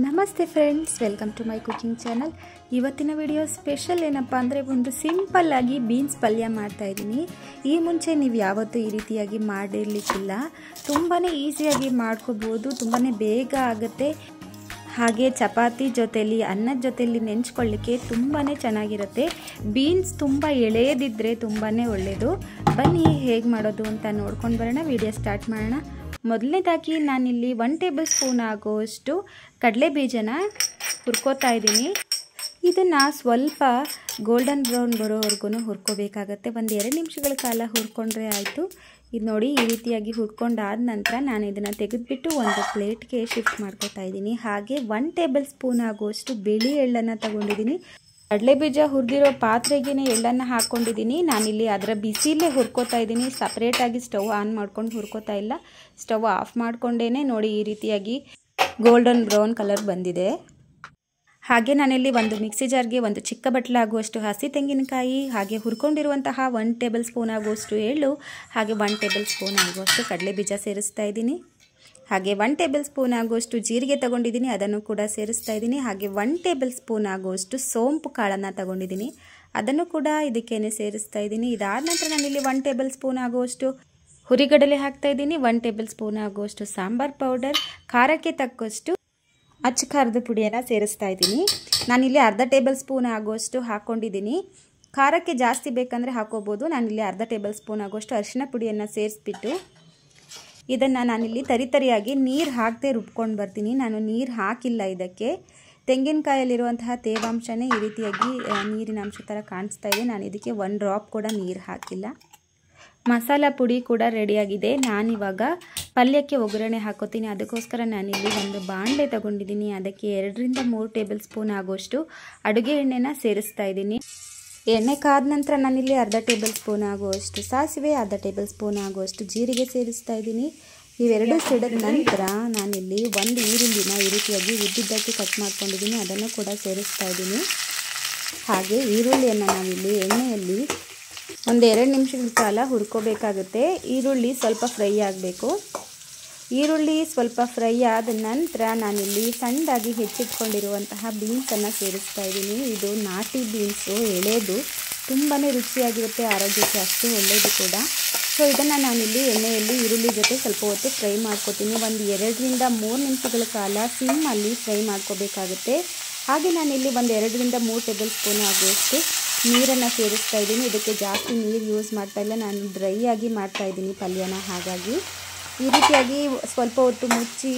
ನಮಸ್ತೆ friends, welcome to my cooking channel. ಇವತ್ತಿನ video special ಏನಪ್ಪ ಅಂದರೆ ಒಂದು ಸಿಂಪಲ್ ಆಗಿ ಬೀನ್ಸ್ ಪಲ್ಯ ಮಾಡ್ತಾ ಇದ್ದೀನಿ. ಈ ಮುಂಚೆ ನೀವು ಯಾವತ್ತೂ ಈ ರೀತಿಯಾಗಿ ಮಾಡಿರಲಿಕ್ಕಿಲ್ಲ. ತುಂಬಾ ಈಸಿಯಾಗಿ ಮಾಡ್ಕೋಬೋದು, ತುಂಬಾ ಬೇಗ ಆಗುತ್ತೆ. ಹಾಗೆ ಚಪಾತಿ ಜೊತೆಲಿ ಅನ್ನದ ಜೊತೆಲಿ ನೆಂಚ್ಕೊಳ್ಳಿಕ್ಕೆ ತುಂಬಾ ಚೆನ್ನಾಗಿರುತ್ತೆ. ಬೀನ್ಸ್ ತುಂಬ ಎಳೆಯದಿದ್ದರೆ ತುಂಬಾ ಒಳ್ಳೆಯದು. ಬನ್ನಿ ಹೇಗೆ ಮಾಡೋದು ಅಂತ ನೋಡ್ಕೊಂಡು ಬರೋಣ. ವಿಡಿಯೋ ಸ್ಟಾರ್ಟ್ ಮಾಡೋಣ. ಮೊದಲನೇದಾಗಿ ನಾನಿಲ್ಲಿ 1 ಟೇಬಲ್ ಸ್ಪೂನ್ ಆಗೋಷ್ಟು ಕಡಲೆ ಬೀಜನ ಹುರ್ಕೋತಾ ಇದ್ದೀನಿ. ಇದನ್ನು ಸ್ವಲ್ಪ ಗೋಲ್ಡನ್ ಬ್ರೌನ್ ಬರೋವರೆಗೂ ಹುರ್ಕೋಬೇಕಾಗತ್ತೆ. 1-2 ನಿಮಿಷಗಳ ಕಾಲ ಹುರ್ಕೊಂಡ್ರೆ ಆಯಿತು. ಇದು ನೋಡಿ, ಈ ರೀತಿಯಾಗಿ ಹುರ್ಕೊಂಡಾದ ನಂತರ ನಾನು ಇದನ್ನು ತೆಗೆದುಬಿಟ್ಟು ಒಂದು ಪ್ಲೇಟ್ಗೆ ಶಿಫ್ಟ್ ಮಾಡ್ಕೋತಾ ಇದ್ದೀನಿ. ಹಾಗೆ 1 ಟೇಬಲ್ ಸ್ಪೂನ್ ಆಗುವಷ್ಟು ಬಿಳಿ ಎಳ್ಳನ್ನು ತಗೊಂಡಿದ್ದೀನಿ. ಕಡಲೆ ಬೀಜ ಹುರಿದಿರೋ ಪಾತ್ರೆಗೆ ಎಳ್ಳನ್ನು ಹಾಕ್ಕೊಂಡಿದ್ದೀನಿ. ನಾನಿಲ್ಲಿ ಅದರ ಬಿಸಿಲೇ ಹುರ್ಕೋತಾ ಇದ್ದೀನಿ. ಸಪ್ರೇಟಾಗಿ ಸ್ಟವ್ ಆನ್ ಮಾಡ್ಕೊಂಡು ಹುರ್ಕೋತಾ ಇಲ್ಲ. ಸ್ಟವ್ ಆಫ್ ಮಾಡ್ಕೊಂಡೇ ನೋಡಿ ಈ ರೀತಿಯಾಗಿ ಗೋಲ್ಡನ್ ಬ್ರೌನ್ ಕಲರ್ ಬಂದಿದೆ. ಹಾಗೆ ನಾನಿಲ್ಲಿ ಒಂದು ಮಿಕ್ಸಿ ಜಾರ್ಗೆ ಒಂದು ಚಿಕ್ಕ ಬಟ್ಲ ಆಗುವಷ್ಟು ಹಸಿ ತೆಂಗಿನಕಾಯಿ, ಹಾಗೆ ಹುರ್ಕೊಂಡಿರುವಂತಹ 1 ಟೇಬಲ್ ಸ್ಪೂನ್ ಆಗುವಷ್ಟು ಎಳ್ಳು, ಹಾಗೆ 1 ಟೇಬಲ್ ಸ್ಪೂನ್ ಆಗುವಷ್ಟು ಕಡಲೆ ಬೀಜ ಸೇರಿಸ್ತಾ ಇದ್ದೀನಿ. ಹಾಗೆ 1 ಟೇಬಲ್ ಸ್ಪೂನ್ ಆಗುವಷ್ಟು ಜೀರಿಗೆ ತಗೊಂಡಿದ್ದೀನಿ, ಅದನ್ನು ಕೂಡ ಸೇರಿಸ್ತಾ ಇದ್ದೀನಿ. ಹಾಗೆ 1 ಟೇಬಲ್ ಸ್ಪೂನ್ ಆಗುವಷ್ಟು ಸೋಂಪು ಕಾಳನ್ನು ತಗೊಂಡಿದ್ದೀನಿ, ಅದನ್ನು ಕೂಡ ಇದಕ್ಕೇನೆ ಸೇರಿಸ್ತಾ ಇದ್ದೀನಿ. ಇದಾದ ನಂತರ ನಾನಿಲ್ಲಿ 1 ಟೇಬಲ್ ಸ್ಪೂನ್ ಆಗುವಷ್ಟು ಹುರಿಗಡಲೆ ಹಾಕ್ತಾ ಇದ್ದೀನಿ. 1 ಟೇಬಲ್ ಸ್ಪೂನ್ ಆಗುವಷ್ಟು ಸಾಂಬಾರ್ ಪೌಡರ್, ಖಾರಕ್ಕೆ ತಕ್ಕಷ್ಟು ಅಚ್ಚ ಖಾರದ ಪುಡಿಯನ್ನು ಸೇರಿಸ್ತಾ ಇದ್ದೀನಿ. ನಾನಿಲ್ಲಿ ಅರ್ಧ ಟೇಬಲ್ ಸ್ಪೂನ್ ಆಗುವಷ್ಟು ಹಾಕ್ಕೊಂಡಿದ್ದೀನಿ. ಖಾರಕ್ಕೆ ಜಾಸ್ತಿ ಬೇಕಂದರೆ ಹಾಕೋಬೋದು. ನಾನಿಲ್ಲಿ ಅರ್ಧ ಟೇಬಲ್ ಸ್ಪೂನ್ ಆಗುವಷ್ಟು ಅರಿಶಿನ ಪುಡಿಯನ್ನು ಸೇರಿಸ್ಬಿಟ್ಟು ಇದನ್ನು ನಾನಿಲ್ಲಿ ತರಿಯಾಗಿ ನೀರು ಹಾಕದೆ ರುಬ್ಕೊಂಡು ಬರ್ತೀನಿ. ನಾನು ನೀರು ಹಾಕಿಲ್ಲ. ಇದಕ್ಕೆ ತೆಂಗಿನಕಾಯಲ್ಲಿರುವಂತಹ ತೇವಾಂಶನೇ ಈ ರೀತಿಯಾಗಿ ನೀರಿನ ಅಂಶ ಥರ ಕಾಣಿಸ್ತಾ ಇದೆ. ನಾನು ಇದಕ್ಕೆ 1 ಡ್ರಾಪ್ ಕೂಡ ನೀರು ಹಾಕಿಲ್ಲ. ಮಸಾಲ ಪುಡಿ ಕೂಡ ರೆಡಿಯಾಗಿದೆ. ನಾನಿವಾಗ ಪಲ್ಯಕ್ಕೆ ಒಗ್ಗರಣೆ ಹಾಕೋತೀನಿ. ಅದಕ್ಕೋಸ್ಕರ ನಾನಿಲ್ಲಿ ಒಂದು ಬಾಣಲೆ ತಗೊಂಡಿದ್ದೀನಿ. ಅದಕ್ಕೆ 2-3 ಟೇಬಲ್ ಸ್ಪೂನ್ ಆಗುವಷ್ಟು ಅಡುಗೆ ಎಣ್ಣೆನ ಸೇರಿಸ್ತಾ ಇದ್ದೀನಿ. ಎಣ್ಣೆ ಕಾದ ನಂತರ ನಾನಿಲ್ಲಿ ಅರ್ಧ ಟೇಬಲ್ ಸ್ಪೂನ್ ಆಗುವಷ್ಟು ಸಾಸಿವೆ, ಅರ್ಧ ಟೇಬಲ್ ಸ್ಪೂನ್ ಆಗುವಷ್ಟು ಜೀರಿಗೆ ಸೇರಿಸ್ತಾ ಇದ್ದೀನಿ. ಇವೆರಡು ಸಿಡಿದ ನಂತರ ನಾನಿಲ್ಲಿ ಒಂದು ಈರುಳ್ಳಿನ ಈ ರೀತಿಯಾಗಿ ಉದ್ದುದ್ದಕ್ಕೆ ಕಟ್ ಮಾಡ್ಕೊಂಡಿದ್ದೀನಿ, ಅದನ್ನು ಕೂಡ ಸೇರಿಸ್ತಾ ಇದ್ದೀನಿ. ಹಾಗೆ ಈರುಳ್ಳಿಯನ್ನು ನಾವಿಲ್ಲಿ ಎಣ್ಣೆಯಲ್ಲಿ 1-2 ನಿಮಿಷಗಳ ಕಾಲ ಹುರ್ಕೋಬೇಕಾಗುತ್ತೆ. ಈರುಳ್ಳಿ ಸ್ವಲ್ಪ ಫ್ರೈ ಆಗಬೇಕು. ಈರುಳ್ಳಿ ಸ್ವಲ್ಪ ಫ್ರೈ ಆದ ನಂತರ ನಾನಿಲ್ಲಿ ಸಣ್ಣದಾಗಿ ಹೆಚ್ಚಿಟ್ಕೊಂಡಿರುವಂತಹ ಬೀನ್ಸನ್ನು ಸೇರಿಸ್ತಾ ಇದ್ದೀನಿ. ಇದು ನಾಟಿ ಬೀನ್ಸು, ಎಳೆದು ತುಂಬಾ ರುಚಿಯಾಗಿರುತ್ತೆ, ಆರೋಗ್ಯಕ್ಕೆ ಅಷ್ಟು ಒಳ್ಳೆಯದು ಕೂಡ. ಸೊ ಇದನ್ನು ನಾನಿಲ್ಲಿ ಎಣ್ಣೆಯಲ್ಲಿ ಈರುಳ್ಳಿ ಜೊತೆ ಸ್ವಲ್ಪ ಹೊತ್ತು ಫ್ರೈ ಮಾಡ್ಕೋತೀನಿ. 2-3 ನಿಮಿಷಗಳ ಕಾಲ ಸಿಮ್ಮಲ್ಲಿ ಫ್ರೈ ಮಾಡ್ಕೋಬೇಕಾಗುತ್ತೆ. ಹಾಗೆ ನಾನಿಲ್ಲಿ 2-3 ಟೇಬಲ್ ಸ್ಪೂನ್ ಆಗುವಷ್ಟು ನೀರನ್ನು ಸೇರಿಸ್ತಾ ಇದ್ದೀನಿ. ಇದಕ್ಕೆ ಜಾಸ್ತಿ ನೀರು ಯೂಸ್ ಮಾಡ್ತಾ ಇಲ್ಲ, ನಾನು ಡ್ರೈ ಆಗಿ ಮಾಡ್ತಾ ಇದ್ದೀನಿ ಪಲ್ಯನ. ಹಾಗಾಗಿ ಈ ರೀತಿಯಾಗಿ ಸ್ವಲ್ಪ ಹೊತ್ತು ಮುಚ್ಚಿ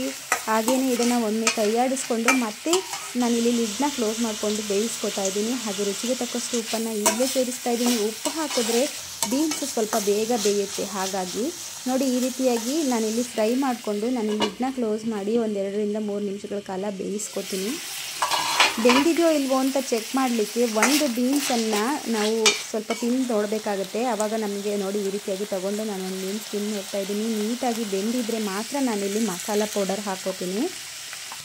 ಹಾಗೆಯೇ ಇದನ್ನು ಒಮ್ಮೆ ಕೈಯಾಡಿಸ್ಕೊಂಡು ಮತ್ತೆ ನಾನಿಲ್ಲಿ ಲಿಡ್ನ ಕ್ಲೋಸ್ ಮಾಡಿಕೊಂಡು ಬೇಯಿಸ್ಕೊತಾ ಇದ್ದೀನಿ. ಹಾಗೆ ರುಚಿಗೆ ತಕ್ಕಷ್ಟು ಉಪ್ಪನ್ನು ಈಗಲೇ ಸೇರಿಸ್ತಾ ಇದ್ದೀನಿ. ಉಪ್ಪು ಹಾಕಿದ್ರೆ ಬೀನ್ಸ್ ಸ್ವಲ್ಪ ಬೇಗ ಬೇಯುತ್ತೆ. ಹಾಗಾಗಿ ನೋಡಿ, ಈ ರೀತಿಯಾಗಿ ನಾನಿಲ್ಲಿ ಫ್ರೈ ಮಾಡಿಕೊಂಡು ನಾನು ಲಿಡ್ನ ಕ್ಲೋಸ್ ಮಾಡಿ 2-3 ನಿಮಿಷಗಳ ಕಾಲ ಬೇಯಿಸ್ಕೊತೀನಿ. ಬೆಂದಿದೆಯೋ ಇಲ್ವೋ ಅಂತ ಚೆಕ್ ಮಾಡಲಿಕ್ಕೆ ಒಂದು ಬೀನ್ಸನ್ನು ನಾವು ಸ್ವಲ್ಪ ತಿಂದು ನೋಡಬೇಕಾಗುತ್ತೆ. ಆವಾಗ ನಮಗೆ ನೋಡಿ ಈ ರೀತಿಯಾಗಿ ತೊಗೊಂಡು ನಾನು ಒಂದು ಬೀನ್ಸ್ ತಿಂದು ನೋಡ್ತಾ ಇದ್ದೀನಿ. ನೀಟಾಗಿ ಬೆಂದಿದ್ರೆ ಮಾತ್ರ ನಾನಿಲ್ಲಿ ಮಸಾಲ ಪೌಡರ್ ಹಾಕೋತೀನಿ.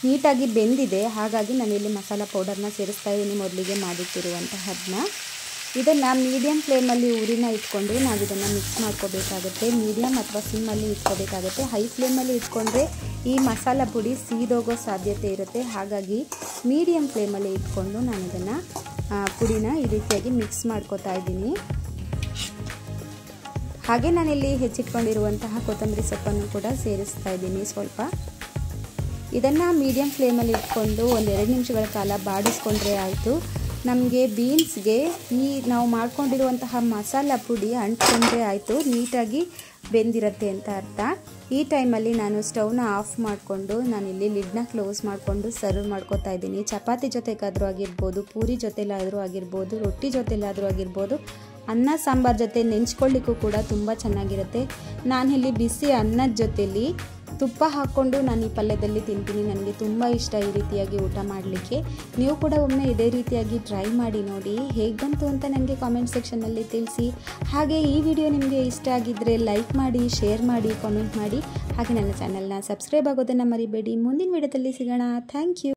ನೀಟಾಗಿ ಬೆಂದಿದೆ, ಹಾಗಾಗಿ ನಾನಿಲ್ಲಿ ಮಸಾಲ ಪೌಡರ್ನ ಸೇರಿಸ್ತಾ ಇದ್ದೀನಿ, ಮೊದಲಿಗೆ ಮಾಡಿಟ್ಟಿರುವಂತಹದನ್ನ. ಇದನ್ನು ಮೀಡಿಯಮ್ ಫ್ಲೇಮಲ್ಲಿ ಉರಿನ ಇಟ್ಕೊಂಡು ನಾವು ಇದನ್ನು ಮಿಕ್ಸ್ ಮಾಡ್ಕೋಬೇಕಾಗುತ್ತೆ. ಮೀಡಿಯಮ್ ಅಥವಾ ಸಿಮ್ಮಲ್ಲಿ ಇಟ್ಕೋಬೇಕಾಗುತ್ತೆ. ಹೈ ಫ್ಲೇಮಲ್ಲಿ ಇಟ್ಕೊಂಡ್ರೆ ಈ ಮಸಾಲ ಪುಡಿ ಸೀದೋಗೋ ಸಾಧ್ಯತೆ ಇರುತ್ತೆ. ಹಾಗಾಗಿ ಮೀಡಿಯಮ್ ಫ್ಲೇಮಲ್ಲಿ ಇಟ್ಕೊಂಡು ನಾನು ಇದನ್ನು ಪುಡಿನ ಈ ರೀತಿಯಾಗಿ ಮಿಕ್ಸ್ ಮಾಡ್ಕೋತಾ ಇದ್ದೀನಿ. ಹಾಗೆ ನಾನಿಲ್ಲಿ ಹೆಚ್ಚಿಟ್ಕೊಂಡಿರುವಂತಹ ಕೊತ್ತಂಬರಿ ಸೊಪ್ಪನ್ನು ಕೂಡ ಸೇರಿಸ್ತಾ ಇದ್ದೀನಿ ಸ್ವಲ್ಪ. ಇದನ್ನು ಮೀಡಿಯಮ್ ಫ್ಲೇಮಲ್ಲಿ ಇಟ್ಕೊಂಡು 1-2 ನಿಮಿಷಗಳ ಕಾಲ ಬಾಡಿಸ್ಕೊಂಡ್ರೆ ಆಯಿತು. ನಮಗೆ ಬೀನ್ಸ್ಗೆ ಈ ನಾವು ಮಾಡ್ಕೊಂಡಿರುವಂತಹ ಮಸಾಲ ಪುಡಿ ಅಂಟ್ಕೊಂಡ್ರೆ ಆಯಿತು, ನೀಟಾಗಿ ಬೆಂದಿರುತ್ತೆ ಅಂತ ಅರ್ಥ. ಈ ಟೈಮಲ್ಲಿ ನಾನು ಸ್ಟವ್ನ ಆಫ್ ಮಾಡಿಕೊಂಡು ನಾನಿಲ್ಲಿ ಲಿಡ್ನ ಕ್ಲೋಸ್ ಮಾಡಿಕೊಂಡು ಸರ್ವ್ ಮಾಡ್ಕೋತಾ ಇದ್ದೀನಿ. ಚಪಾತಿ ಜೊತೆಗಾದರೂ ಆಗಿರ್ಬೋದು, ಪೂರಿ ಜೊತೆಲಾದರೂ ಆಗಿರ್ಬೋದು, ರೊಟ್ಟಿ ಜೊತೆಲಾದರೂ ಆಗಿರ್ಬೋದು, ಅನ್ನ ಸಾಂಬಾರು ಜೊತೆ ನೆಂಚ್ಕೊಳ್ಳಿಕ್ಕೂ ಕೂಡ ತುಂಬ ಚೆನ್ನಾಗಿರುತ್ತೆ. ನಾನಿಲ್ಲಿ ಬಿಸಿ ಅನ್ನದ ಜೊತೆಲಿ ತುಪ್ಪ ಹಾಕ್ಕೊಂಡು ನಾನು ಈ ಪಲ್ಯದಲ್ಲಿ ತಿಂತೀನಿ. ನನಗೆ ತುಂಬ ಇಷ್ಟ ಈ ರೀತಿಯಾಗಿ ಊಟ ಮಾಡಲಿಕ್ಕೆ. ನೀವು ಕೂಡ ಒಮ್ಮೆ ಇದೇ ರೀತಿಯಾಗಿ ಟ್ರೈ ಮಾಡಿ ನೋಡಿ. ಹೇಗೆ ಬಂತು ಅಂತ ನನಗೆ ಕಾಮೆಂಟ್ ಸೆಕ್ಷನ್ನಲ್ಲಿ ತಿಳಿಸಿ. ಹಾಗೆ ಈ ವಿಡಿಯೋ ನಿಮಗೆ ಇಷ್ಟ ಆಗಿದ್ದರೆ ಲೈಕ್ ಮಾಡಿ, ಶೇರ್ ಮಾಡಿ, ಕಾಮೆಂಟ್ ಮಾಡಿ. ಹಾಗೆ ನನ್ನ ಚಾನಲ್ನ ಸಬ್ಸ್ಕ್ರೈಬ್ ಆಗೋದನ್ನು ಮರಿಬೇಡಿ. ಮುಂದಿನ ವಿಡಿಯೋದಲ್ಲಿ ಸಿಗೋಣ. Thank you.